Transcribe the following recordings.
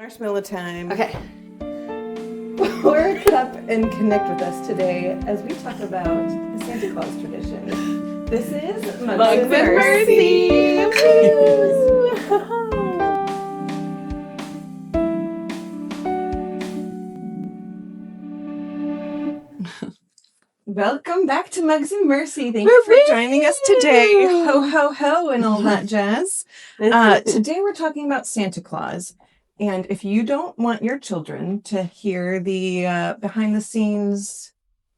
Marshmallow time. Okay. Pour a cup and connect with us today as we talk about the Santa Claus tradition. This is Mugs and Mercy. Welcome back to Mugs and Mercy. Thank you for joining us today. Ho, ho, ho, and all that jazz. Today we're talking about Santa Claus. And if you don't want your children to hear the behind the scenes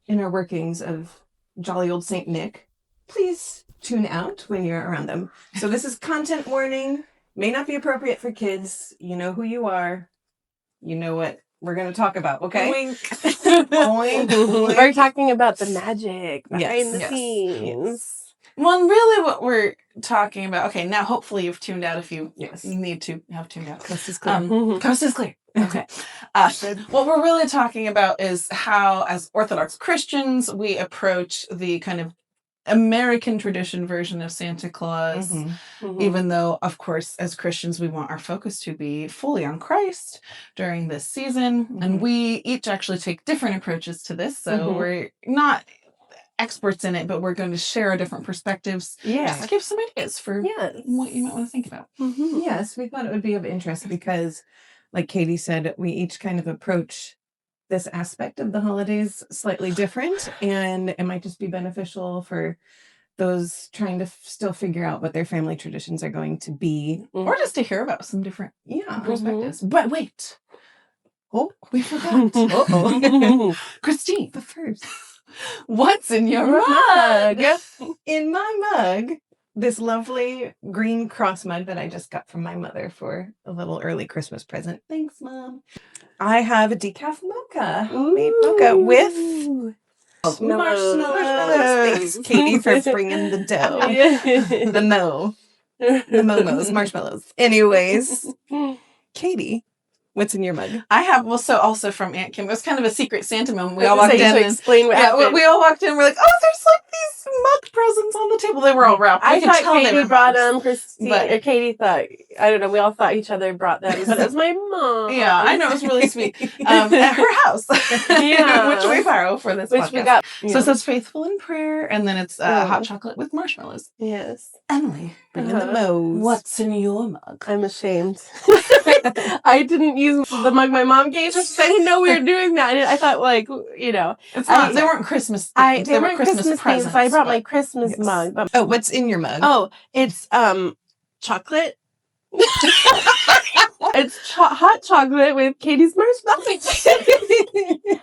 inner workings of jolly old Saint Nick, please tune out when you're around them. So this is content warning. May not be appropriate for kids. You know who you are. You know what we're going to talk about, okay? Wink. Boing, boing. We're talking about the magic behind the Yes. scenes. Well, really what we're talking about, okay, now hopefully you've tuned out if you Yes. need to have tuned out. Coast is clear. Coast is clear. Okay. What we're really talking about is how, as Orthodox Christians, we approach the kind of American tradition version of Santa Claus, even though, of course, as Christians, we want our focus to be fully on Christ during this season. And we each actually take different approaches to this. So we're not experts in it, but we're going to share our different perspectives just to give some ideas for what you might want to think about. Yes, we thought it would be of interest because, like Katie said, we each kind of approach this aspect of the holidays slightly different, and it might just be beneficial for those trying to still figure out what their family traditions are going to be. Or just to hear about some different perspectives. But wait. Oh, we forgot. Uh-oh. Christine, But first, what's in your mug? in my mug, this lovely green cross mug that I just got from my mother for a little early Christmas present. Thanks, Mom. I have a decaf mocha, homemade mocha with marshmallows. Thanks, Katie, for bringing the dough. The momos, marshmallows. Anyways, Katie, what's in your mug? I have also from Aunt Kim. It was kind of a secret Santa moment. We all walked in and explain what happened. we all walked in and we're like, oh, there's like these mug presents on the table. They were all wrapped. I thought Katie brought them. them. Christine, or Katie thought, I don't know, we all thought each other brought them, but it was my mom. Yeah, I know, it was really sweet. At her house. Which we borrow for this podcast. We got. So it says faithful in prayer, and then it's hot chocolate with marshmallows. Yes. Emily, Bring in the mo's. what's in your mug? I'm ashamed. I didn't use the mug my mom gave us. I didn't know we were doing that. I thought, like, you know. It's not, they weren't Christmas. They weren't Christmas presents. things, so I brought my Christmas mug. But, Oh, what's in your mug? oh, it's chocolate. It's hot chocolate with Katie's marshmallows.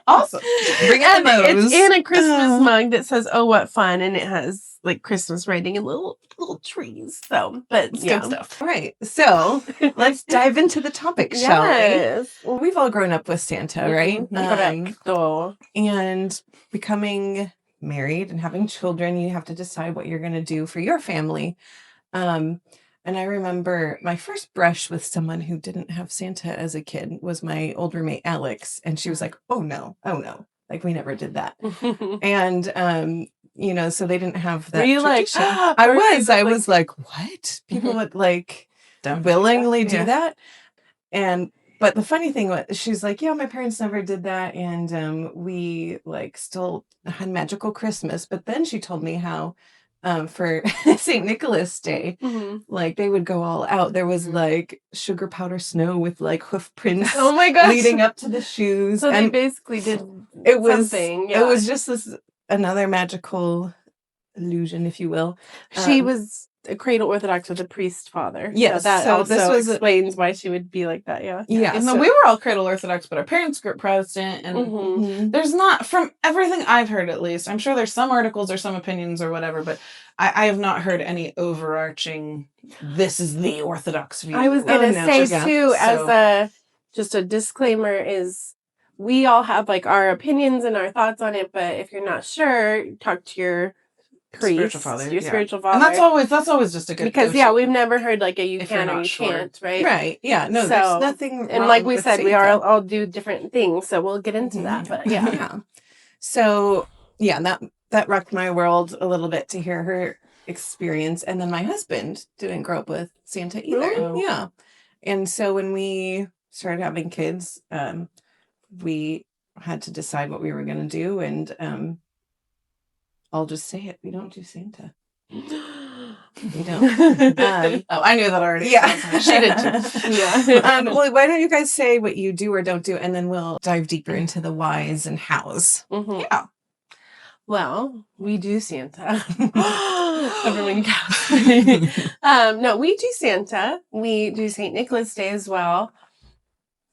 Awesome. Bring in the mo's. It's in a Christmas mug that says, "Oh, what fun!" and it has like Christmas writing and little trees. So, but It's good stuff. All right, so let's dive into the topic, shall we? Yes. Well, we've all grown up with Santa, right? Correcto. And becoming married and having children, you have to decide what you're going to do for your family. And I remember my first brush with someone who didn't have Santa as a kid was my old roommate, Alex. And she was like, oh no. Like, we never did that. And, you know, so they didn't have that. Were you like, I was like, what? People would like willingly do that? But the funny thing was, she's like, yeah, my parents never did that. And we like still had magical Christmas. But then she told me how for St. Nicholas Day, like they would go all out. There was like sugar powder snow with like hoof prints oh my gosh, leading up to the shoes. So and they basically did something. It was just this another magical illusion, if you will. She was a cradle Orthodox with a priest father. Yes, so that so also this was explains why she would be like that. Yeah. And then we were all cradle Orthodox, but our parents grew up Protestant, and there's not, from everything I've heard at least, I'm sure there's some articles or some opinions or whatever, but I have not heard any overarching, this is the Orthodox view. I was going to say too, as just a disclaimer, is we all have like our opinions and our thoughts on it, but if you're not sure, talk to your priest, spiritual father, spiritual father. And that's always just a good because we've never heard like a you can or you can't, right? Right. Yeah. No, there's nothing. And like we said, we are all do different things, so we'll get into that. But yeah. So that rocked my world a little bit to hear her experience, and then my husband didn't grow up with Santa either. Ooh. Yeah, and so when we started having kids, we had to decide what we were going to do. And I'll just say it. We don't do Santa. We don't. I knew that already. Yeah. She did too. Yeah. Well, why don't you guys say what you do or don't do, and then we'll dive deeper into the whys and hows. Yeah. Well, we do Santa. Everyone gasps. No, we do Santa. We do St. Nicholas Day as well.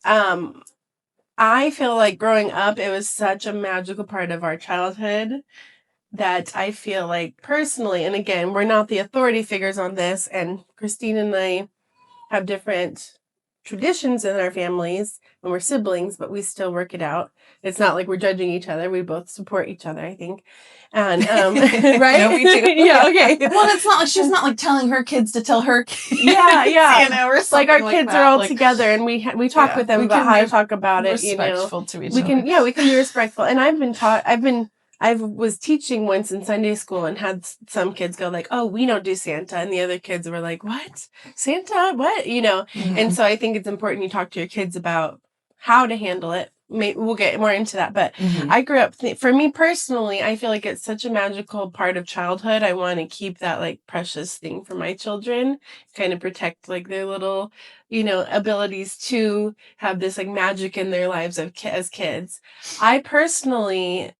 I feel like growing up, it was such a magical part of our childhood that I feel like personally, and again, we're not the authority figures on this, and Christine and I have different traditions in our families when we're siblings, but we still work it out. It's not like we're judging each other. We both support each other, I think. And right? No, we do. Yeah, okay. Well, it's not like she's not like telling her kids to tell her kids. Yeah. You know, or Like our something kids like are all that. together, and we talk with them we about can how be to talk about it. You know, respectful to each we other. can be respectful. And I was teaching once in Sunday school and had some kids go like, "Oh, we don't do Santa," and the other kids were like, "What? Santa? What?" You know. And so I think it's important you talk to your kids about how to handle it. We'll get more into that, but I grew up. For me personally, I feel like it's such a magical part of childhood. I want to keep that like precious thing for my children, kind of protect like their little, abilities to have this like magic in their lives as kids. I personally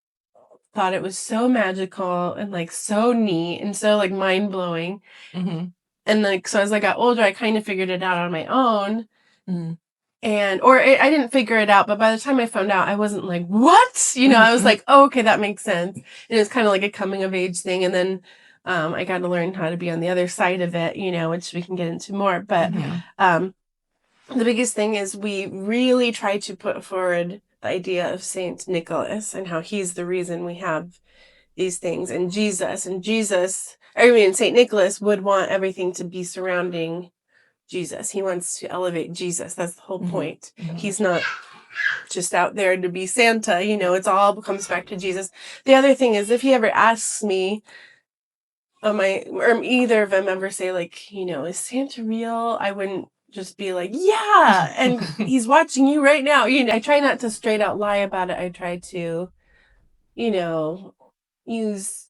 thought it was so magical and like so neat and so like mind blowing. And like, so as I got older, I kind of figured it out on my own. I didn't figure it out, but by the time I found out, I wasn't like, what? I was like, oh, okay, that makes sense. And it was kind of like a coming of age thing. And then I got to learn how to be on the other side of it, which we can get into more. But the biggest thing is we really try to put forward the idea of Saint Nicholas and how he's the reason we have these things, and Saint Nicholas would want everything to be surrounding Jesus. He wants to elevate Jesus. That's the whole point. He's not just out there to be Santa, it's all comes back to Jesus. The other thing is, if he ever asks me, or either of them ever say like, is Santa real? I wouldn't just be like, yeah, and he's watching you right now. I try not to straight out lie about it. I try to, use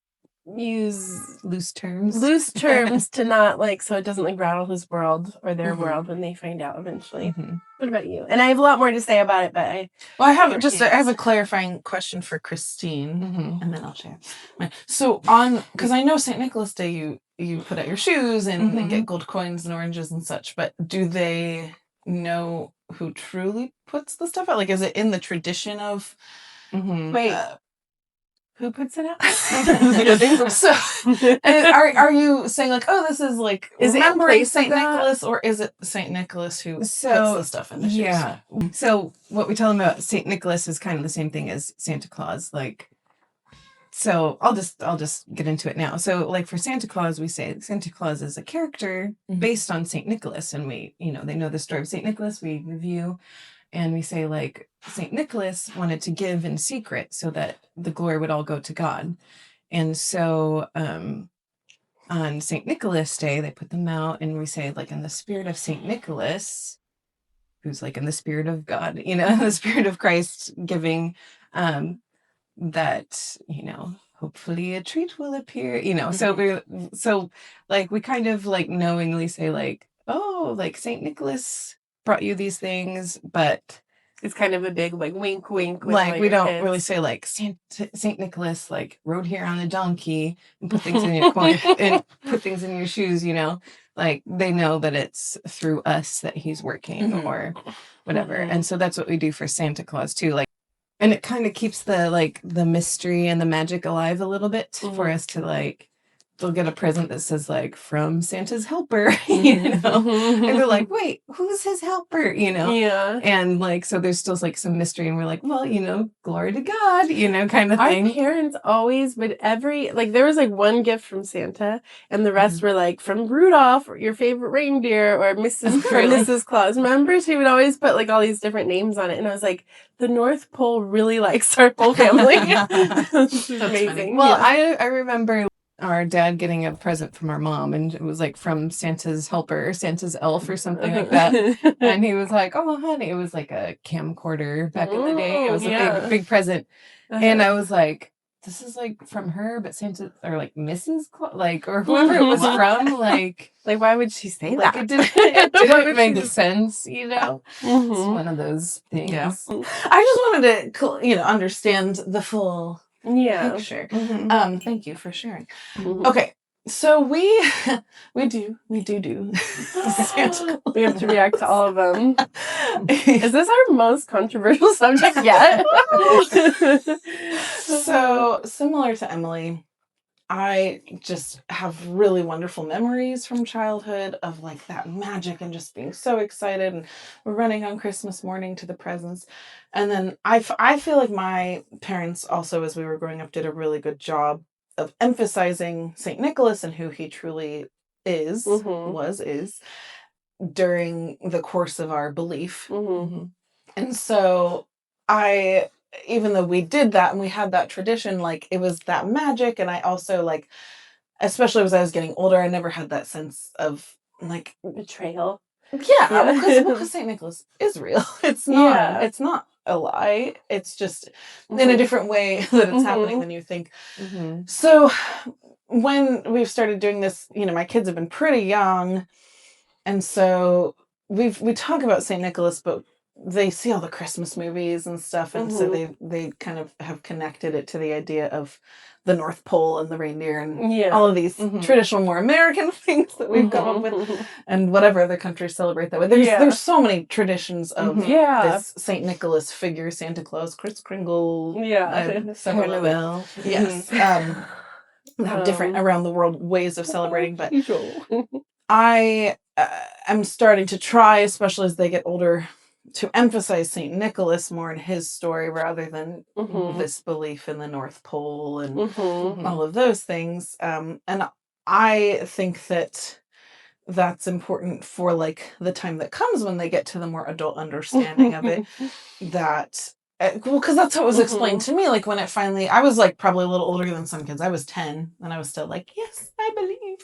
loose terms to not like, so it doesn't like rattle his world or their world when they find out eventually. What about you? And I have a lot more to say about it, but I have a clarifying question for Christine, and then I'll share. So because I know St. Nicholas Day, you put out your shoes and get gold coins and oranges and such, but do they know who truly puts the stuff out? Like, is it in the tradition of? Wait. Who puts it out? So, are you saying like, oh, this is like remembering St. Nicholas, or is it St. Nicholas who puts the stuff in the shoes? Yeah. So what we tell them about St. Nicholas is kind of the same thing as Santa Claus. Like, so I'll just get into it now. So like for Santa Claus, we say Santa Claus is a character based on St. Nicholas, and we, they know the story of St. Nicholas. We review. And we say, like, St. Nicholas wanted to give in secret so that the glory would all go to God. And so on St. Nicholas Day, they put them out, and we say, like, in the spirit of St. Nicholas, who's, like, in the spirit of God, in the spirit of Christ giving, that, hopefully a treat will appear, so we kind of, like, knowingly say, like, oh, like, St. Nicholas brought you these things, but it's kind of a big like wink wink with, like we don't kids. really say like Saint Nicholas like rode here on a donkey and put things in your coin and put things in your shoes, like they know that it's through us that he's working or whatever. And so that's what we do for Santa Claus too, like, and it kind of keeps the mystery and the magic alive a little bit for us to like, they'll get a present that says like from Santa's helper, and they're like, wait, who's his helper, Yeah. And like, so there's still like some mystery, and we're like, well, glory to God, kind of thing. Our parents always would there was like one gift from Santa, and the rest were like from Rudolph, or your favorite reindeer, or Mrs. Claus. Remember, she would always put like all these different names on it, and I was like, the North Pole really likes our whole family. This is amazing. Well, I remember our dad getting a present from our mom, and it was like from Santa's helper, Santa's elf, or something like that. And he was like, "Oh, honey," it was like a camcorder back in the day. It was a big present, and I was like, "This is like from her, but Santa or like Mrs. Like or whoever it was from, like why would she say like that? it didn't make sense, you know." It's one of those things. Yeah. I just wanted to, understand the full picture. Thank you for sharing. Okay, so we do Santa Claus. We have to react to all of them. Is this our most controversial subject yet? So similar to Emily, I just have really wonderful memories from childhood of like that magic and just being so excited, and we're running on Christmas morning to the presents. And then I feel like my parents also, as we were growing up, did a really good job of emphasizing St. Nicholas and who he truly is, is during the course of our belief. And so even though we did that and we had that tradition, like it was that magic. And I also like, especially as I was getting older, I never had that sense of like betrayal. Yeah, because St. Nicholas is real. It's not a lie. It's just in a different way that it's happening than you think. So when we've started doing this, my kids have been pretty young. And so we talk about St. Nicholas, but they see all the Christmas movies and stuff, and so they kind of have connected it to the idea of the North Pole and the reindeer and all of these traditional, more American things that we've come up with, and whatever other countries celebrate that way. There's so many traditions of this St. Nicholas figure, Santa Claus, Kris Kringle, Noel. Yes, have different around the world ways of celebrating, but I am starting to try, especially as they get older, to emphasize St. Nicholas more in his story rather than this belief in the North Pole and all of those things. And I think that that's important for like the time that comes when they get to the more adult understanding of it. That because that's how it was explained to me. Like when it finally, I was like probably a little older than some kids. I was 10 and I was still like, yes, I believe.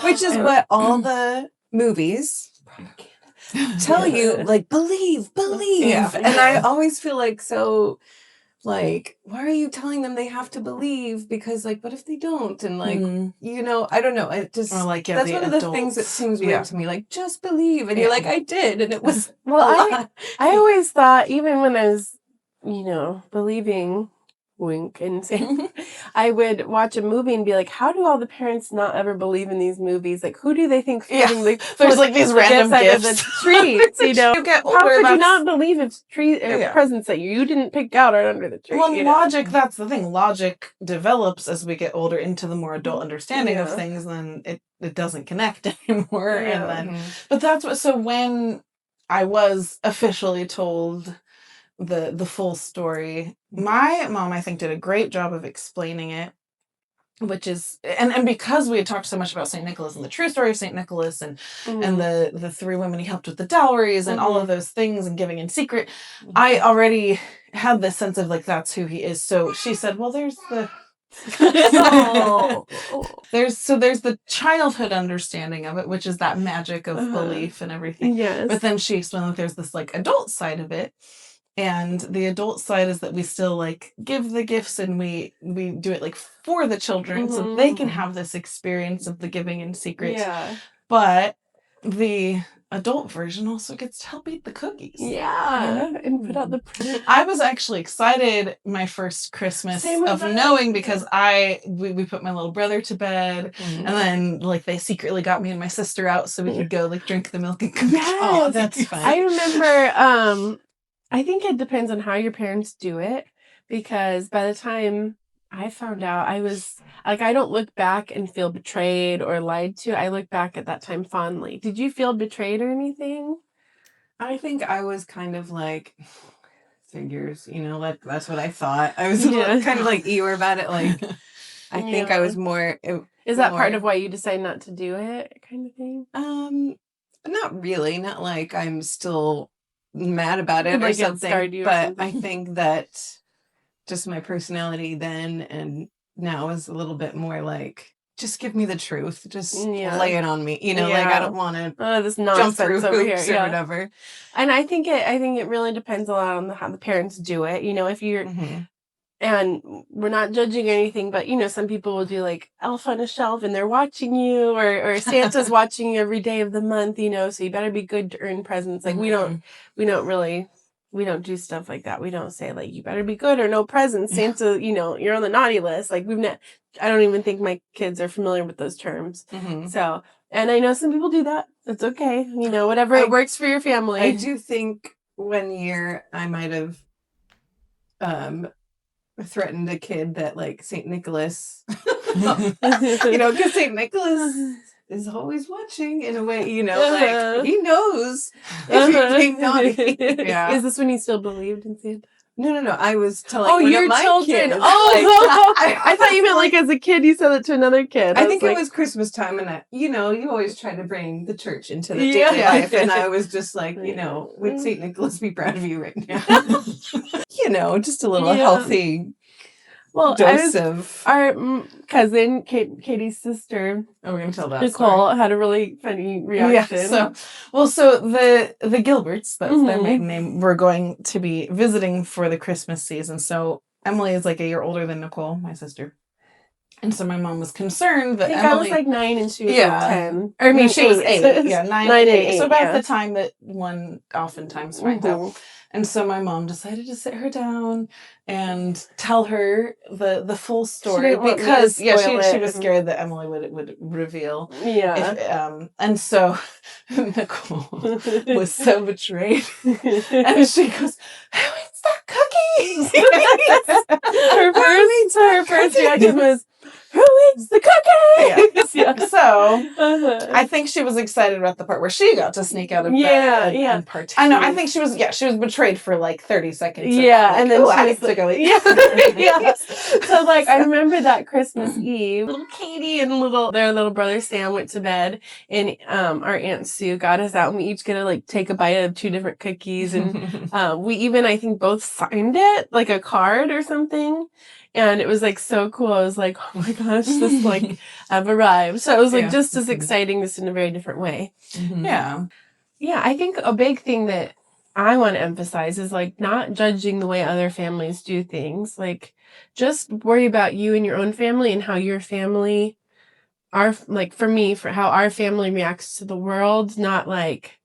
Which is what all the movies tell you, like, believe. Yeah. And I always feel like, so, like, why are you telling them they have to believe? Because, like, what if they don't? And, like, I don't know. It just, or like, that's one of the things that seems weird to me. Like, just believe. And you're like, I did. And it was I always thought, even when I was, believing, wink, and saying, I would watch a movie and be like, how do all the parents not ever believe in these movies? Like, who do they think feeding there's like these random gifts. Of the trees, You get older, how could you not believe it's presents that you didn't pick out right under the tree? Well, logic, that's the thing. Logic develops as we get older into the more adult understanding of things, and then it doesn't connect anymore. And then, but that's what, so when I was officially told the full story, my mom, I think, did a great job of explaining it, which is, and because we had talked so much about St. Nicholas and the true story of St. Nicholas and the three women he helped with the dowries and all of those things and giving in secret, I already had this sense of like, that's who he is. So she said, well, there's the there's the childhood understanding of it, which is that magic of belief and everything. Yes. But then she explained that there's this like adult side of it. And the adult side is that we still like give the gifts and we do it like for the children so they can have this experience of the giving in secret. Yeah. But the adult version also gets to help eat the cookies. Yeah. And put out the I was actually excited my first Christmas of knowing, because we put my little brother to bed and then like they secretly got me and my sister out so we could go like drink the milk and cookies. Yes. Oh, that's fun. I remember I think it depends on how your parents do it, because by the time I found out, I was like, I don't look back and feel betrayed or lied to. I look back at that time fondly. Did you feel betrayed or anything? I think I was kind of like, figures, like that's what I thought. I was kind of like Eeyore about it. Like, I think I was more. Is that part of why you decided not to do it, kind of thing? Not really. Not like I'm still mad about it or something. But I think that just my personality then and now is a little bit more like, just give me the truth. Just Yeah. lay it on me. You know, like I don't want to this jump nonsense through over here. hoops or whatever. And I think it really depends a lot on how the parents do it. You know, if you're, and we're not judging anything, but you know, some people will do like elf on a shelf and they're watching you, or Santa's watching you every day of the month, you know, so you better be good to earn presents. Like we don't do stuff like that. We don't say like, you better be good or no presents. Santa, you know, you're on the naughty list. Like I don't even think my kids are familiar with those terms. So, and I know some people do that. It's okay. You know, whatever it works for your family. I do think one year I might have, threatened a kid that like St. Nicholas, you know, because St. Nicholas is always watching in a way, you know, like he knows if you're being naughty. Yeah. Is this when you still believed in Santa? No. I was telling your my children. kids. I thought you meant like as a kid you said it to another kid. I think it was Christmas time, and you know, you always try to bring the church into the daily Yeah. life, and I was just like, you know, would St. Nicholas be proud of you right now? You know, just a little healthy dose of. Our cousin, Katie's sister, we're gonna tell that Nicole, had a really funny reaction. Yeah, so the Gilberts, that's their maiden name, were going to be visiting for the Christmas season. So Emily is like a year older than Nicole, my sister. And so my mom was concerned that I think Emily... I was like 9 and she was like 10. Or I mean, she was 8. Yeah, 9 and 8. So about the time that one oftentimes finds out. And so my mom decided to sit her down and tell her the full story because she was scared that Emily would reveal. Yeah. And so Nicole was so betrayed. And she goes, "Who eats that cookie?" her first reaction was, "Who eats the cookies?" So I think she was excited about the part where she got to sneak out of bed and partake. I know. I think she was betrayed for like 30 seconds. And then I get to go eat. So like I remember that Christmas Eve, little Katie and their little brother Sam went to bed, and our Aunt Sue got us out, and we each get to like take a bite of 2 different cookies, and we even I think both signed it like a card or something. And it was like so cool. I was like, oh my gosh, this like I've arrived. So it was like just as exciting, just in a very different way. Yeah. Yeah, I think a big thing that I want to emphasize is like not judging the way other families do things. Like just worry about you and your own family and how your family for how our family reacts to the world, not like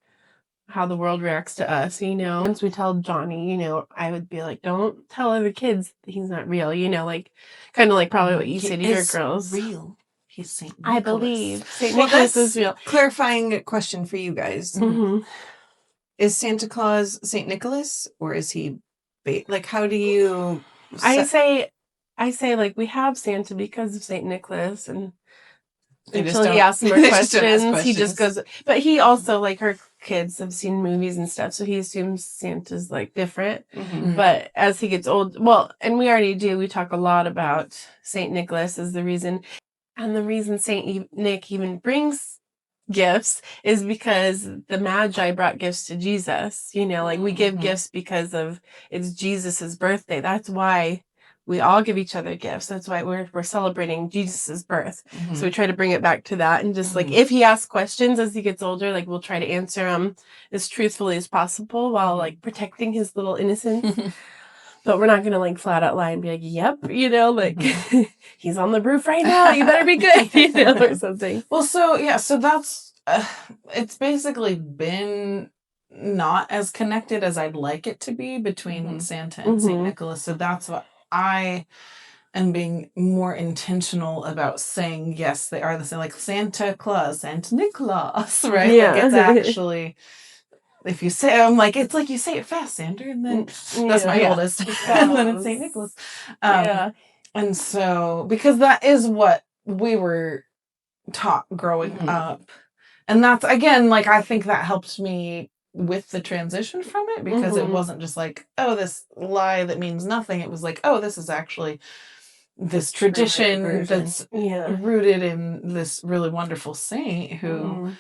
how the world reacts to us, you know. Once we tell Johnny, you know, I would be like, don't tell other kids that he's not real, you know, like kind of like probably what you say to your girls. Real. He's St. Nicholas. I believe St. Nicholas is real. Clarifying question for you guys. Is Santa Claus St. Nicholas, or is he like, how do you I say like we have Santa because of St. Nicholas, and until he asks more questions, he just goes. But he also, like, her kids have seen movies and stuff, so he assumes Santa's like different. But as he gets old, and we already do, we talk a lot about St. Nicholas as the reason, and the reason St. Nick even brings gifts is because the Magi brought gifts to Jesus. You know, like we give gifts because it's Jesus's birthday. That's why we all give each other gifts. That's why we're celebrating Jesus's birth. So we try to bring it back to that, and just like if he asks questions as he gets older, like we'll try to answer them as truthfully as possible while like protecting his little innocence. But we're not gonna like flat out lie and be like, "Yep," you know, like he's on the roof right now. You better be good, you know, or something. Well, so that's it's basically been not as connected as I'd like it to be between Santa and St. Nicholas. So that's what I am being more intentional about saying. Yes, they are the same, like Santa Claus, Santa Nicholas, right? Yeah. Like it's actually. If you say, I'm like, it's like you say it fast, Sandra, and then that's my oldest, and then it's St. Nicholas. And so, because that is what we were taught growing up. And that's, again, like, I think that helped me with the transition from it, because it wasn't just like, oh, this lie that means nothing. It was like, oh, this is actually this tradition that's rooted in this really wonderful saint who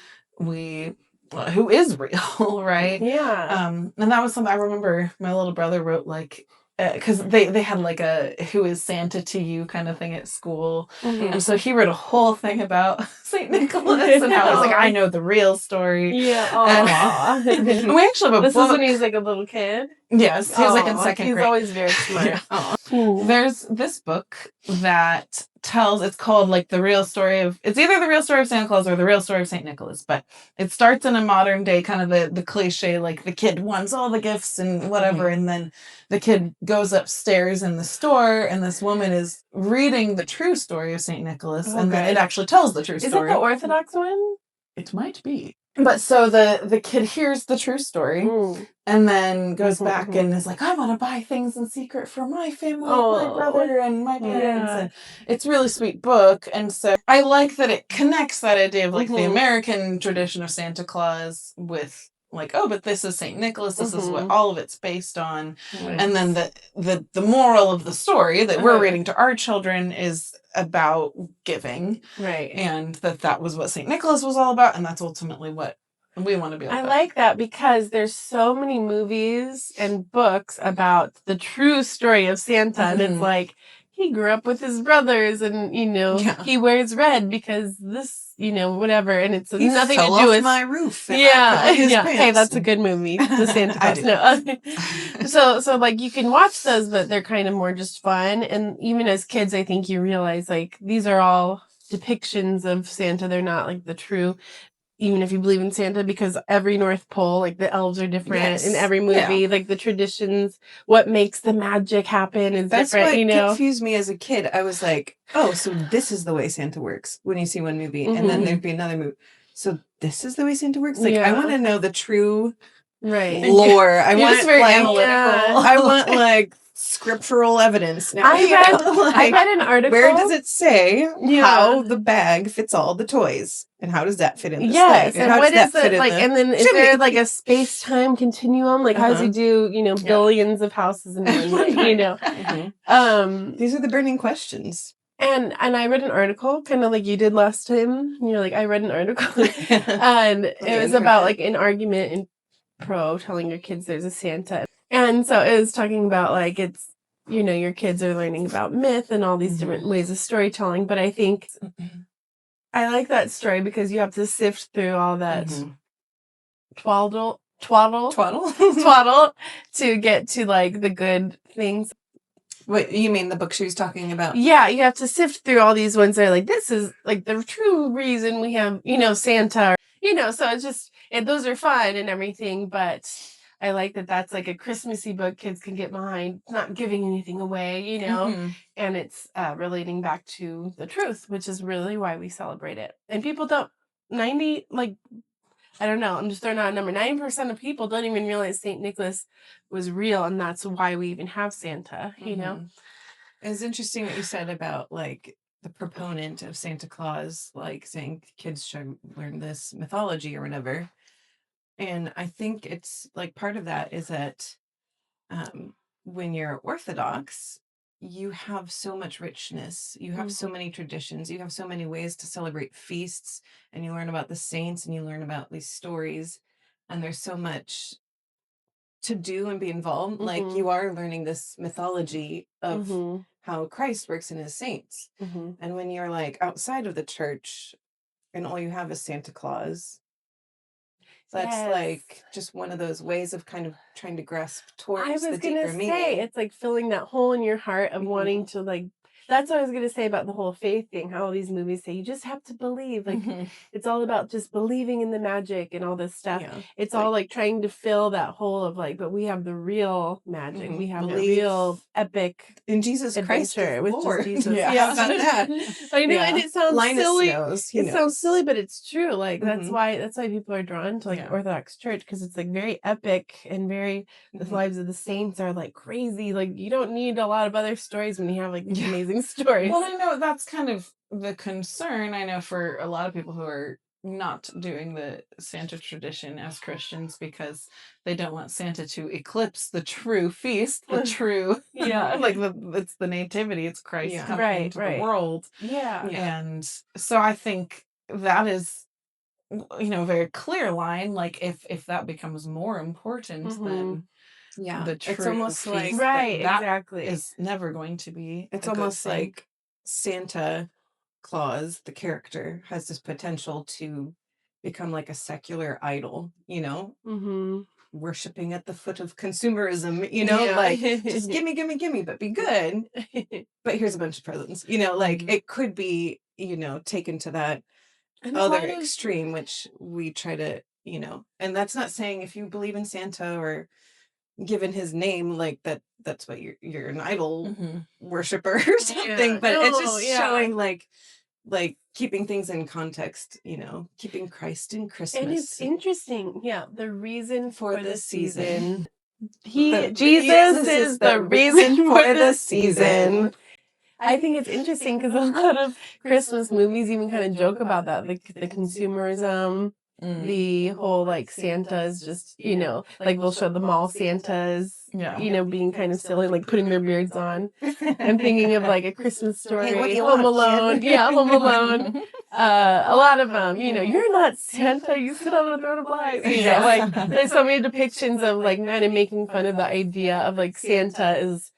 is real, right? Yeah. And that was something I remember my little brother wrote, like, because they had like a "Who is Santa to you" kind of thing at school, Mhm. and so he wrote a whole thing about Saint Nicholas and how I was like, I know the real story. Yeah. And, Aw. and we actually have a This book. is when he was like a little kid. Yes, he was like in Aw, second he's grade. always very smart. Yeah. Aw. There's this book that tells, it's called like the real story of, it's either the real story of Santa Claus or the real story of St. Nicholas, but it starts in a modern day, kind of the cliche, like the kid wants all the gifts and whatever, and then the kid goes upstairs in the store and this woman is reading the true story of St. Nicholas, and then it actually tells the true Is it story. the Orthodox one? It might be. But so the kid hears the true story and then goes back and is like, I want to buy things in secret for my family, my brother and my parents. And it's a really sweet book. And so I like that it connects that idea of like the American tradition of Santa Claus with like, oh, but this is St. Nicholas. This is what all of it's based on. Right. And then the moral of the story that we're reading to our children is about giving. Right. And that was what St. Nicholas was all about. And that's ultimately what we want to be I about. like that because there's so many movies and books about the true story of Santa. And it's like, he grew up with his brothers and, he wears red because this, whatever. And it's He nothing fell to do off with my roof. Yeah. His Yeah. pants. Hey, that's a good movie. The Santa Claus. No. So like you can watch those, but they're kind of more just fun. And even as kids, I think you realize like these are all depictions of Santa. They're not like the true, even if you believe in Santa, because every North Pole, like the elves are different in every movie, like the traditions, what makes the magic happen is That's different, what confused me as a kid. I was like, oh, so this is the way Santa works when you see one movie. And then there'd be another movie. So this is the way Santa works? Like, I want to know the true lore. I want just very analytical. I want like scriptural evidence. Now, I read an article. Where does it say how the bag fits all the toys? And how does that fit in the sleigh? And what is the, like, and then is there like a space-time continuum? Like, how does he do, billions of houses in one night, These are the burning questions. And I read an article, kind of like you did last time. You're like, I read an article. And it was about like an argument in pro telling your kids there's a Santa. And so it was talking about like it's, your kids are learning about myth and all these different ways of storytelling. But I think I like that story because you have to sift through all that twaddle to get to like the good things. What you mean the book she was talking about? Yeah, you have to sift through all these ones that are like, this is like the true reason we have, Santa, so it's just, those are fun and everything, but I like that that's like a Christmassy book kids can get behind, not giving anything away, and it's relating back to the truth, which is really why we celebrate it. And people don't, I don't know, I'm just throwing out a number. 90% of people don't even realize St. Nicholas was real, and that's why we even have Santa, It's interesting what you said about, like, the proponent of Santa Claus, like, saying kids should learn this mythology or whatever. And I think it's, like, part of that is that when you're Orthodox, you have so much richness. You have so many traditions. You have so many ways to celebrate feasts, and you learn about the saints, and you learn about these stories, and there's so much to do and be involved. Like, you are learning this mythology of how Christ works in his saints. And when you're like outside of the church and all you have is Santa Claus, that's like just one of those ways of kind of trying to grasp towards the deeper meaning. It's like filling that hole in your heart of wanting to like, that's what I was going to say about the whole faith thing, how all these movies say you just have to believe. Like, it's all about just believing in the magic and all this stuff. Yeah. It's all like trying to fill that hole of like, but we have the real magic. We have the real epic in Jesus Christ with Lord. Jesus. Yeah. That. I know, and it sounds Linus silly. Knows. It sounds silly, but it's true. Like that's why people are drawn to like Orthodox Church, because it's like very epic and very the lives of the saints are like crazy. Like you don't need a lot of other stories when you have like these amazing stories. Well, I know that's kind of the concern, I know, for a lot of people who are not doing the Santa tradition as Christians, because they don't want Santa to eclipse the true feast, the true, like it's the nativity, it's Christ coming into the world. And so I think that is, a very clear line. Like if that becomes more important, then Yeah. the true It's almost peace like Right, that exactly. is never going to be. it's a good almost thing. like Santa Claus, the character, has this potential to become like a secular idol, Mm-hmm. worshiping at the foot of consumerism, Yeah. like just gimme, but be good. But here's a bunch of presents, like it could be, taken to that And a other lot of- extreme, which we try to, and that's not saying if you believe in Santa or given his name, like that's what you're an idol worshiper or something, but it's just showing like keeping things in context, keeping Christ in Christmas. And it's interesting, the reason for the season. Jesus Jesus is the reason for the season. I think it's interesting because a lot of Christmas movies even kind of joke about that, like the consumerism, the whole like Santa's just, like they'll show the mall Santas, being kind of silly, like putting their beards on. I'm thinking of like A Christmas Story, Hey, what do you Home want, Alone, kid? Home Alone. A lot of them, you're not Santa, you sit on the throne of light. Like there's so many depictions of like kind of making fun of the idea of like Santa is,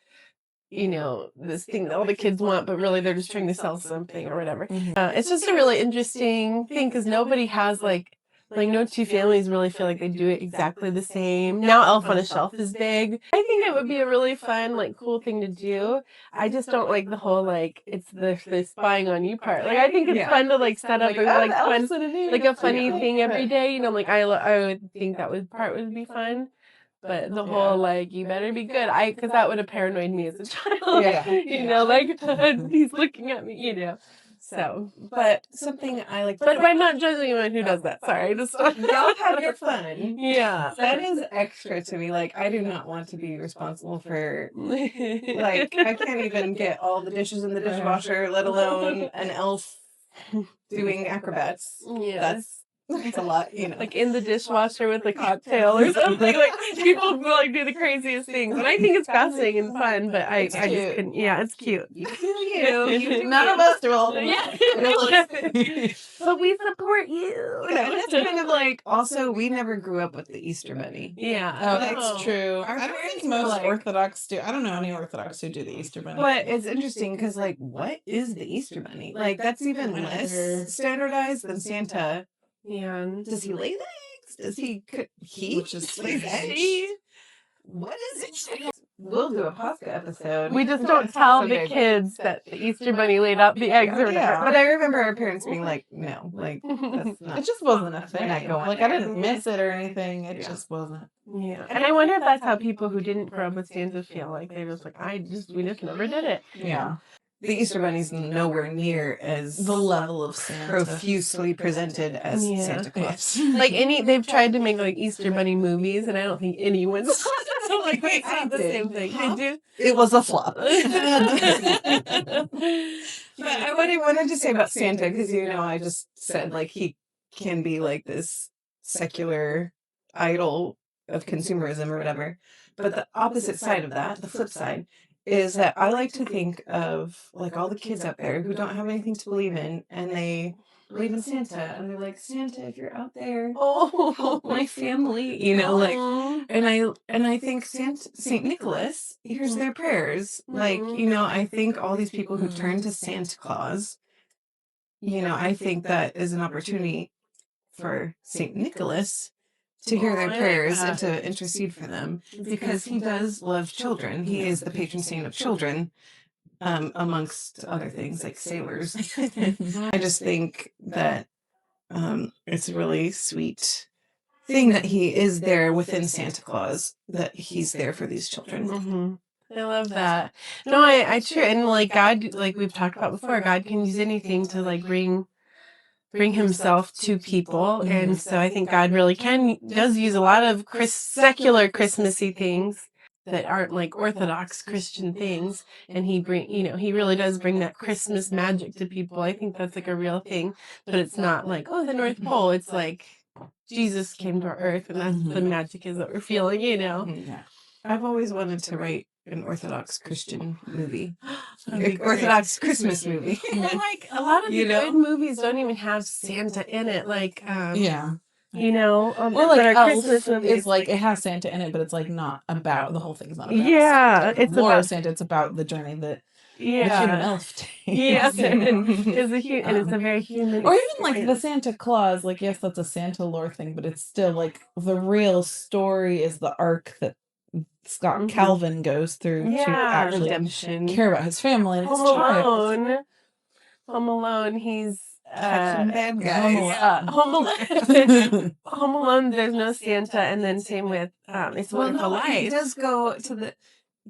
this thing that all the kids want, but really they're just trying to sell something or whatever. It's just a really interesting thing because nobody has like no two families really feel like they do it exactly the same. Now Elf on a Shelf is big. I think it would be a really fun, like cool thing to do. I just don't like the whole like it's the spying on you part. Like I think it's fun to like set up a funny thing every day. Like I would think that would be fun. But the whole, like, you better be good. Because that would have paranoid me as a child. Like, he's looking at me, So, but something I like. But I'm not judging anyone who does that. Sorry. I just y'all have your fun. Yeah. That is extra to me. Like, I do not want to be responsible for, like, I can't even get all the dishes in the dishwasher, let alone an elf doing acrobats. Yeah. That's a lot, Like in the dishwasher with a cocktail or something. Like people like do the craziest things. And I think it's fascinating and fun, but I just couldn't. Yeah, it's cute. You do None of us are But we support you. And it's kind of like, also, we never grew up with the Easter Bunny. Yeah. Oh, that's true. Our I don't think parents were most like- Orthodox do. I don't know any Orthodox who do the Easter Bunny. But it's interesting because, like, what is the Easter Bunny? Like, that's even less standardized than Santa. Yeah. Does he lay eggs? Does he cook? Which is lays eggs? What is it? We'll do a Pascha episode. We just don't tell the Someday. kids that the Easter Bunny laid out the eggs or whatever. Yeah. But I remember our parents being like, no, like, that's not. It just wasn't a thing. not going Like I didn't miss it or anything. It Yeah. just wasn't. Yeah. And I wonder if that's how people who didn't grow up with Santa feel. Like they're just like, we just never did it. Yeah. The Easter Bunny's nowhere near as The level of Santa. profusely presented as Santa Claus. Like they've tried to make like Easter Bunny movies, and I don't think anyone's like it's not the same thing. They do. It was a flop. But what I wanted to say about Santa, because I just said like he can be like this secular idol of consumerism or whatever. But the opposite side of that, the flip side, is that I like to think of like all the kids out there who don't have anything to believe in, and they believe in Santa, and they're like, Santa, if you're out there, help my family, like. And I think Saint Nicholas hears their prayers. Like, I think all these people who turn to Santa Claus, I think that is an opportunity for Saint Nicholas to hear their prayers and to intercede for them, because he does love children. He is the patron saint of children, amongst other things like sailors. I just think that it's a really sweet thing that he is there within Santa Claus, that he's there for these children. Mm-hmm. I love that. No, I true. And like God, like we've talked about before, God can use anything to like bring himself to people. And so I think God really does use a lot of secular Christmassy things that aren't like Orthodox Christian things. And he really does bring that Christmas magic to people. I think that's like a real thing, but it's not like, oh, the North Pole. It's like Jesus came to our earth, and that's the magic is that we're feeling, Yeah. I've always wanted to write an Orthodox Christian movie. Orthodox Christmas movie. And like a lot of the good movies don't even have Santa in it. Like Yeah. you know, Or like but our Elf Christmas movies is like it has Santa in it, but it's like not about the whole thing's not about yeah, Santa. it's Lore of about Santa. It's about the journey that the human yeah, elf takes. yes, and it's a very human, or even like the Santa Claus. Like yes, that's a Santa lore thing, but it's still like the real story is the arc that Scott Calvin goes through to actually redemption, care about his family and his Home child. Alone. Home Alone, he's catching bad guys. Home Alone. Home Alone, there's no Santa, and then same with It's a Wonderful Life. He does go to the.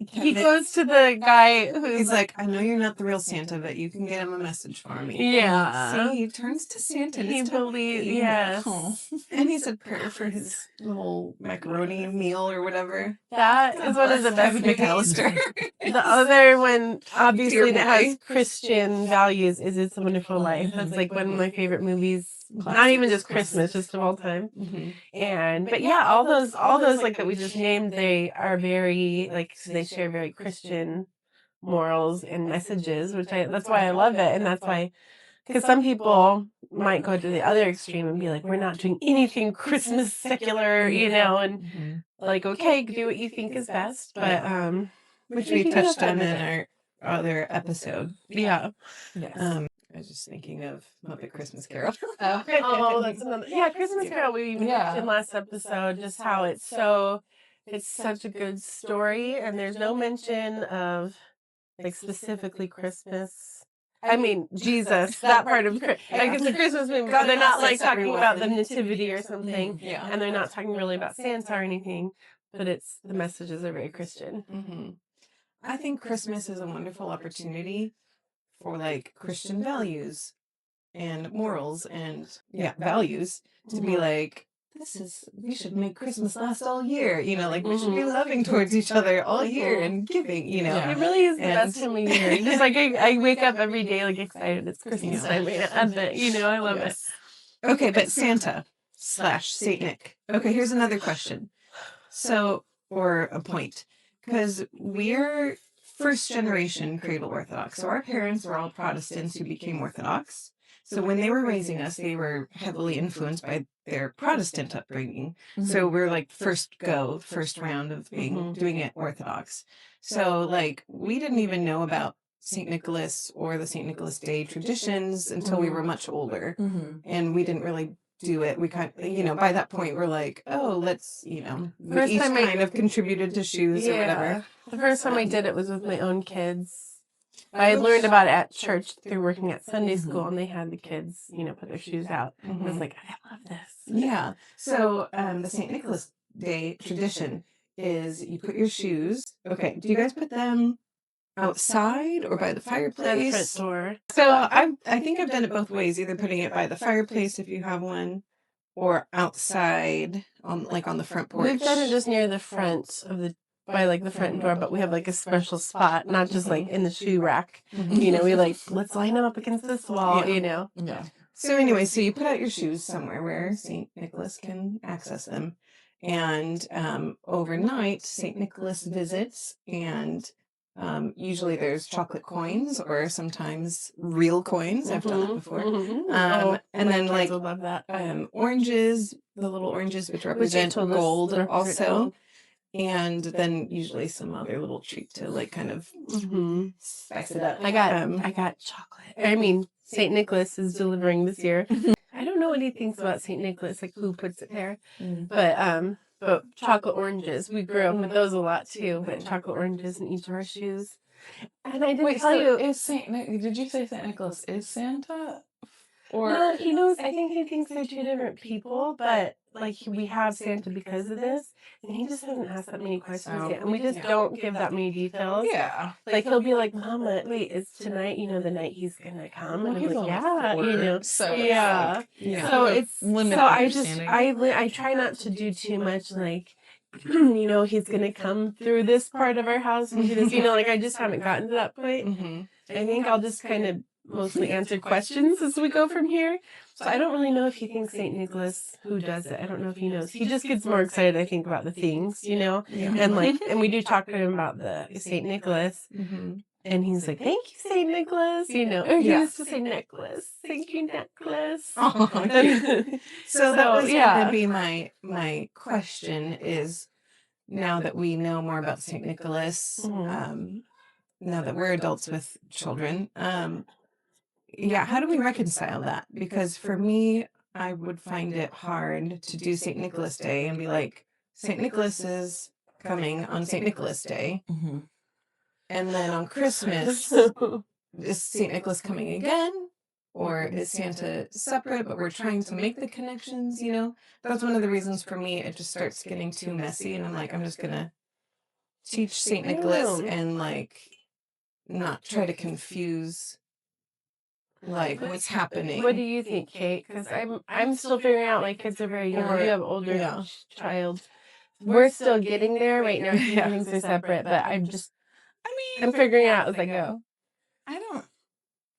He goes to the guy who's He's like, I know you're not the real Santa, but you can get him a message for me. yeah. See, he turns to Santa. And He it's believes, totally- yes. Oh. And he said prayer for his little macaroni meal or whatever. That is one of the best Kevin movies. McAllister. The other one, obviously, Dear that has boy. Christian values is It's a Wonderful Life. That's like one of my favorite movies. Not even just Christmas, just of all time. But yeah, all those like that we just named, they are very like they share very Christian morals and messages, that's why I love it, and that's why because some people might go to the other extreme and be like, we're not doing anything Christmas secular, you know, and like okay, do what you think is best, but Which we touched on in our other episode. yeah. Yes. I was just thinking of Muppet Christmas Carol. Oh, that's another. Yeah, Christmas Carol. We mentioned last episode just how it's such a good story, and there's no mention of like specifically Christmas. I mean Jesus, that part of like it's a Christmas movie, but they're not like talking about the nativity or something, and they're not talking really about Santa or anything. But the messages are very Christian. I think Christmas is a wonderful opportunity for like Christian values and morals and values to be like, we should make Christmas last all year, you know, like we should be loving towards each other all year and giving, you know. It really is the best time of year. Just like I wake up every day like excited it's Christmas time, Advent, you know, I love it. Okay, but Santa / Saint Nick. Okay, here's another question. So, or a point, because we're first generation cradle Orthodox. So our parents were all Protestants who became Orthodox. So when they were raising us, they were heavily influenced by their Protestant upbringing. So we're like first round of doing it Orthodox. So like we didn't even know about St. Nicholas or the St. Nicholas Day traditions until we were much older. And we didn't really do it. We kind of, you know, by that point we're like, oh, let's, you know, we each kind of contributed to shoes or whatever. The first time I did it was with my own kids. I had learned about it at church through working at Sunday school, and they had the kids, you know, put their shoes out. I was like, I love this. Yeah. So the St. Nicholas Day tradition is you put your shoes. Okay. Do you guys put them outside or by the fireplace? Front door. So I think I've done it both ways, either putting it by the fireplace if you have one, or outside on the front porch. We've done it just near the front of by like the front door, but we have like a special spot, not just like in the shoe rack. You know, we like, let's line them up against this wall, you know. Yeah. So anyway, so you put out your shoes somewhere where St. Nicholas can access them. And overnight, St. Nicholas visits, and usually there's chocolate coins or sometimes real coins. I've done that before. And then like love that. Oranges, the little oranges which represent gold also. And then usually some other little treat to like kind of spice it up. I got chocolate. I mean, St. Nicholas is delivering this year. I don't know what he thinks about St. Nicholas, like who puts it there. But chocolate oranges. We grew up with those a lot too, but chocolate oranges in each of our shoes. And I didn't tell you. Did you say St. Nicholas is Santa? Or no, he knows. I think he thinks they're two different people, but like we have Santa because of this, and he just hasn't asked that many questions yet, and we just don't give that many details. Yeah, like he'll be like, "Mama, wait, is tonight? You know, the night he's gonna come?" And I'm like, "Yeah, you know." So yeah. So it's limited. So I try not to do too much like. You know, he's gonna come through this part of our house and do this. You know, like I just haven't gotten to that point. I think I'll just kind of mostly answer questions as we go from here. So I don't really know if he thinks St. Nicholas, who does it. I don't know if he knows. He just gets more excited, I think, about the things, you know? And like, and we do talk to him about the St. Nicholas. And he's like, thank you, St. Nicholas, you know, or he used to say necklace. Thank you, necklace. Oh, so that was yeah. going to be my question is, now that we know more about St. Nicholas, now that we're adults with children, yeah, how do we reconcile that? Because for me, I would find it hard to do St. Nicholas Day and be like, St. Nicholas is coming on St. Nicholas Day. And then on Christmas, is St. Nicholas coming again? Or is Santa separate, but we're trying to make the connections, you know? That's one of the reasons for me, it just starts getting too messy. And I'm like, I'm just going to teach St. Nicholas and like not try to confuse like what's happening. What do you think, Kate? Because I'm still figuring out. My kids are very young. You have older child. We're still getting there right now. Things are separate, but I'm figuring out as I go. I don't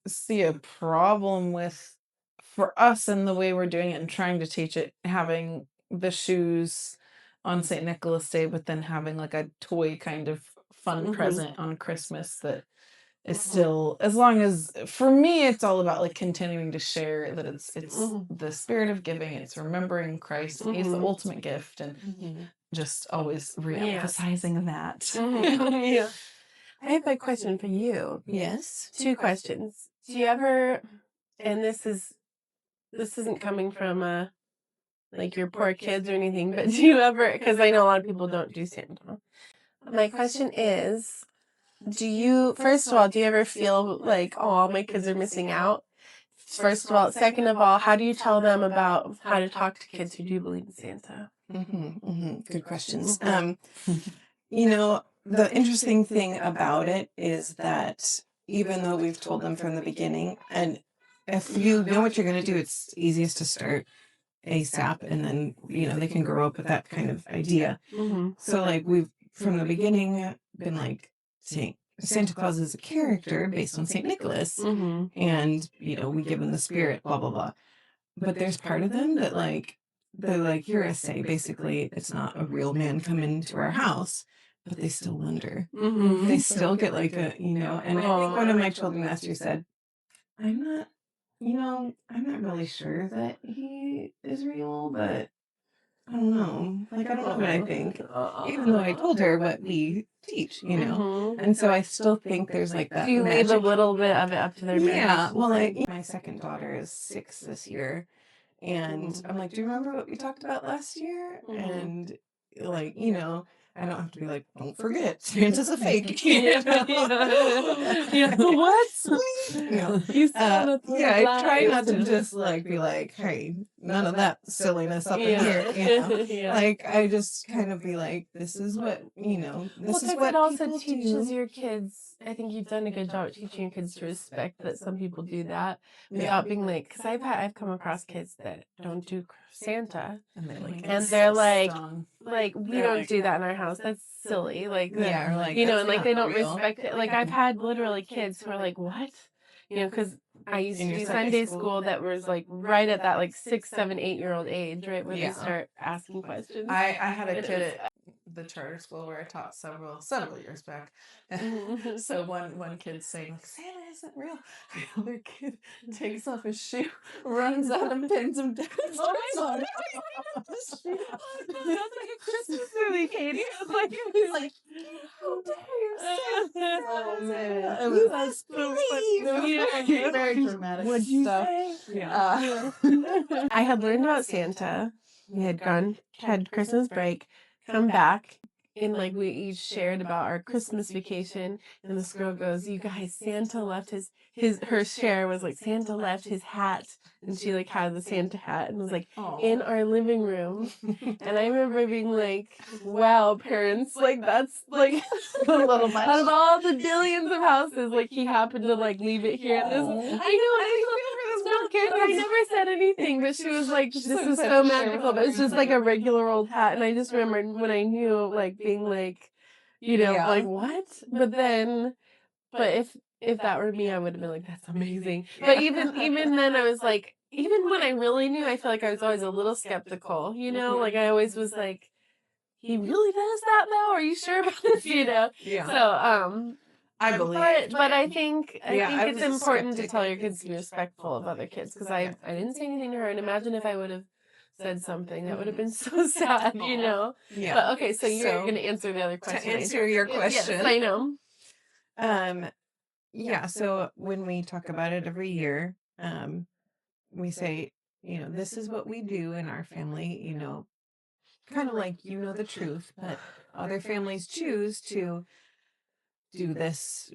see a problem with, for us and the way we're doing it and trying to teach it, having the shoes on St. Nicholas Day, but then having like a toy kind of fun present on Christmas that is still, as long as, for me, it's all about like continuing to share that it's the spirit of giving, it's remembering Christ, he's the ultimate gift, and just always re-emphasizing that. Yeah. I have a question for you. Yes. 2 questions. Do you ever, and this isn't coming from like your poor kids or anything, but do you ever, because I know a lot of people don't do Santa. My question is, first of all, do you ever feel like, oh, my kids are missing out? First of all. Second of all, how do you tell them about how to talk to kids who do believe in Santa? Good questions. You know, the interesting thing about it is that even though we've told them from the beginning, and if you know what you're going to do, it's easiest to start ASAP, and then, you know, they can grow up with that kind of idea. So like we've from the beginning been like, Santa Claus is a character based on St. Nicholas, and, you know, we give him the spirit, blah, blah, blah. But there's part of them that like, they're like, you're a say, basically, it's not a real man coming to our house, but they still wonder. They still get like a, you know, and I think one of my children last year said, I'm not really sure that he is real, but I don't know. Like, I don't know what I think. Even though I told her what we teach, you know. And so I still think there's like that. Do you leave a little bit of it up to their Yeah. Well, my second daughter is 6 this year. And I'm like, do you remember what we talked about last year? And like, you know, I don't have to be like, don't forget, Santa's a fake. What? No. I try not to just like be like, hey, none of that silliness up in here. You know? Like, I just kind of be like, this is what, you know, this is what it also people teaches do. your kids. I think you've done a good job at teaching your kids to respect that some people do that without being like, because I've come across kids that don't do Santa, and they're like, we don't do that in our house. That's silly. Like, or like, you know, and that's like they not don't real. respect it. Like I've had literally kids who are like, what? You know, because I used to do Sunday school that was like right at that like 6, 7, 8-year-old age, right, where they start asking questions. I had a kid at the charter school where I taught several years back. So one kid's saying like, Santa isn't real. The other kid takes off his shoe, runs out and pins him down. Oh my God. That's like a Christmas movie, Katie. It's like, How dare you, Oh, man. It was very dramatic. What'd you stuff. say? Yeah. I had learned about Santa. We had had Christmas break, come back, and like we each shared about our Christmas vacation. And this girl goes, "You guys, Santa left her share was like Santa left his hat," and she like had the Santa hat and was like in our living room. And I remember being like, "Wow, parents, like that's like A little much. out of all the billions of houses, like he happened to like leave it here." And I never said anything, but she was like, "This is so magical," but it's just like a regular old hat. And I just remember when I knew, like being like, you know, like what? But if that were me, I would have been like, "That's amazing." But even then, I was like, even when I really knew, I feel like I was always a little skeptical. You know, like I always was like, "He really does that though? Are you sure about this?" You know. Yeah. So I believe. But I think I it's was important to skeptic. tell your kids to be respectful of other kids, because I didn't say anything to her, and imagine if I would have said something, that would have been so sad, you know. Yeah. But okay, so you're going to answer the other question. To answer your question, Yes, I know. Yeah, so when we talk about it every year, we say, this is what we do in our family, kind of like, the truth, but other families choose to do this,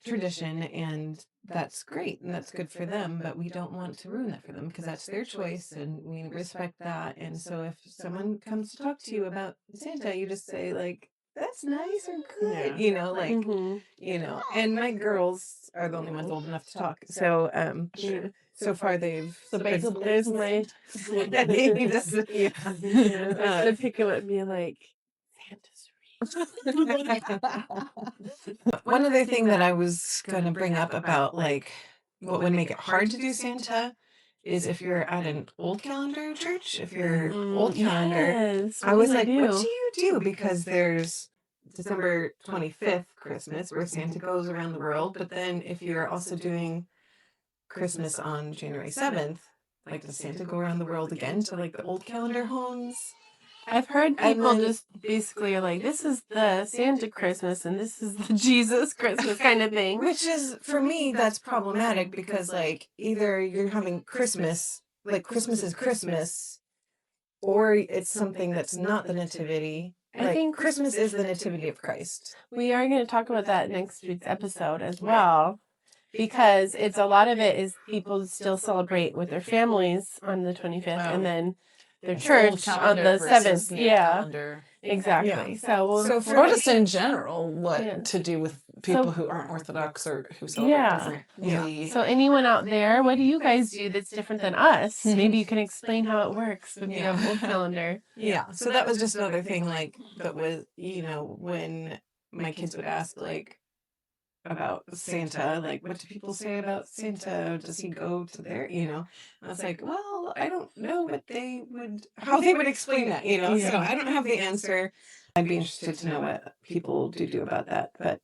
tradition, and that's great and that's good for them, but we don't want to ruin that for them because that's their choice and we respect that. And so if someone comes to talk to you about Santa, you just say like, that's nice or good, and my girls are the only ones old enough to talk. So, so far they've So basically, there's my. they just, I'm gonna pick him up and be like, Santa's One other thing that I was going to bring up about like what would make it hard to do Santa is if you're at an old calendar church, if you're old calendar, Yes. I was like, what do you do? Because there's December 25th Christmas where Santa goes around the world. But then if you're also doing Christmas on January 7th, like does Santa go around the world again to like the old calendar homes? I've heard people just basically are like, this is the Santa Christmas and this is the Jesus Christmas kind of thing. Which is, for me, that's problematic because, like, either you're having Christmas, like, Christmas is Christmas, or it's something that's not the nativity. I think Christmas is the nativity of Christ. We are going to talk about that next week's episode as well, because it's a lot of it is people still celebrate with their families on the 25th and then their church on the 7th. Yeah, calendar. exactly. Yeah. So Or just in general, what to do with people who aren't Orthodox or who celebrate differently. So anyone out there, what do you guys do that's different than us? Maybe you can explain how it works when you have old calendar. Yeah. So that was just another thing, like, that was, when my kids would ask, like, about Santa, like, what do people say about Santa? Does he go to their, I was like, well, I don't know how they would explain that, so I don't have the answer. I'd be interested to know what people do about that. But,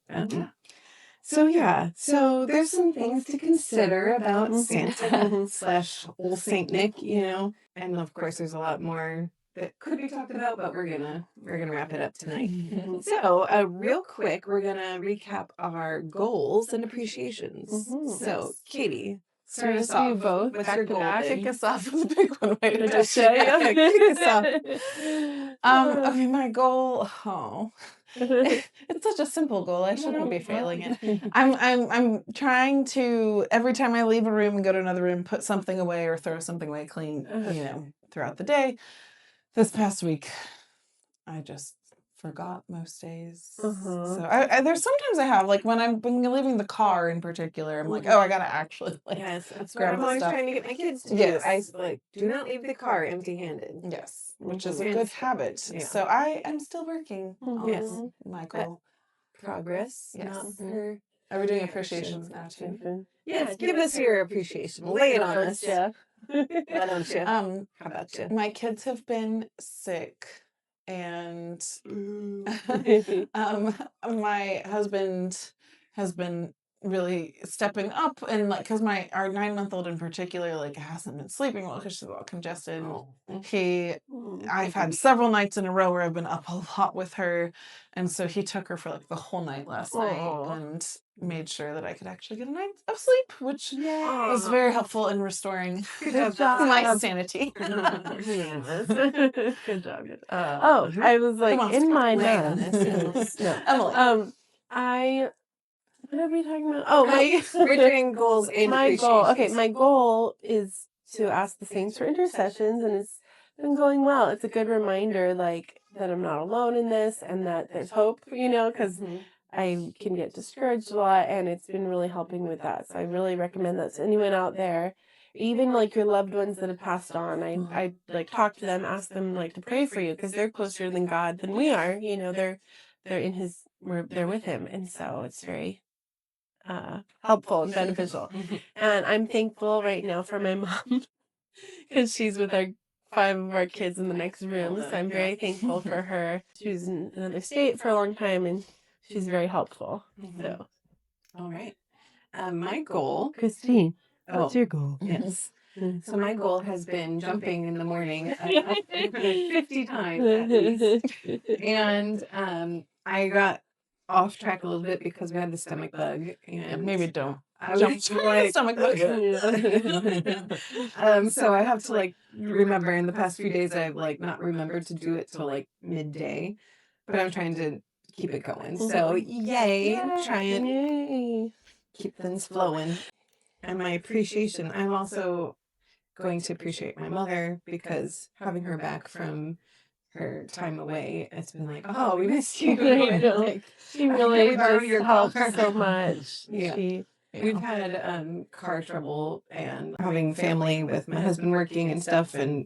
so there's some things to consider about Santa / old Saint Nick, and of course there's a lot more that could be talked about, but we're gonna wrap it up tonight. So, real quick, we're gonna recap our goals and appreciations. So, Katie, start us off. You both. What's your goal? Kick us off with a big one. Wait, Kick just us off. Okay, my goal. Oh, it's such a simple goal. I shouldn't be failing it. I'm trying to every time I leave a room and go to another room, put something away or throw something away clean. Throughout the day. This past week, I just forgot most days. So there's sometimes I have, like when I'm leaving the car in particular, I'm like, oh, I gotta actually Yes, that's what grab I'm the always stuff. trying to get my kids to do. Yes. I do not leave the car empty-handed. Yes, which is a Mhm. good habit. Yeah. So I am still working Yes. on my goal. Progress. Yes. Not for... Are we doing appreciations now too? Yes, give us your appreciation. Lay it on us. Why don't you? How about you? My kids have been sick, and my husband has been really stepping up, and like because our 9-month-old in particular hasn't been sleeping well because she's all congested. I've had several nights in a row where I've been up a lot with her, and so he took her for the whole night last night and made sure that I could actually get a night of sleep, which was very helpful in restoring my sanity. Good job. I was like in my notes. Emily. What are we talking about? We're doing goals and appreciations. My goal is to ask the saints for intercessions, and it's been going well. It's a good reminder, that I'm not alone in this, and that there's hope. Because I can get discouraged a lot, and it's been really helping with that. So I really recommend that to anyone out there, even your loved ones that have passed on. I talk to them, ask them to pray for you, because they're closer than God than we are. They're they're with Him, and so it's very helpful and beneficial. And I'm thankful right now for my mom because she's with 5 of our kids in the next room. So I'm very thankful for her. She was in another state for a long time, and she's very helpful. Mhm. So, All right. My goal. Christine, Oh, what's your goal? yes. So my goal has been jumping in the morning 50 times at least. And I got off track a little bit because we had the stomach bug. And Maybe don't. I was Jump like, stomach bug. so I have to like remember in the past few days I've like not remembered to do it till like midday, but I'm trying to keep it going. So yay, try and Yay. keep things flowing. And my appreciation, I'm also going to appreciate my mother because having her back from her time away, it's been like, oh, we missed you. I know. Like, She really we borrow just your helps car. so much. Yeah. She, We've had car trouble and having family with my husband working and stuff, and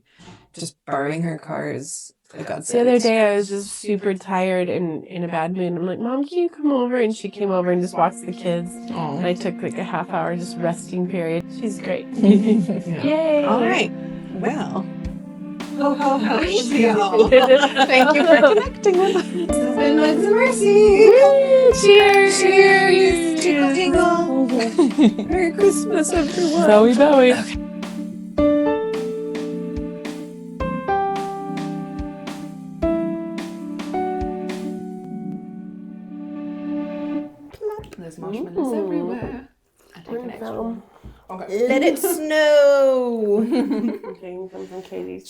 just borrowing her car is a godsend. the other day I was just super tired and in a bad mood. I'm like, Mom, can you come over? And she came over and just walked the kids. And I took like a half hour just resting period. She's great. Yeah. Yay! All right. Well. Ho, ho, ho, y'all. Thank you for connecting with us. This has been Mugs and Mercy. Cheers! Cheers! Jingle, jingle. Merry Christmas, everyone. Bowie, Bowie. There's marshmallows everywhere. I take an extra one. Let it snow. I'm getting some from Katie's.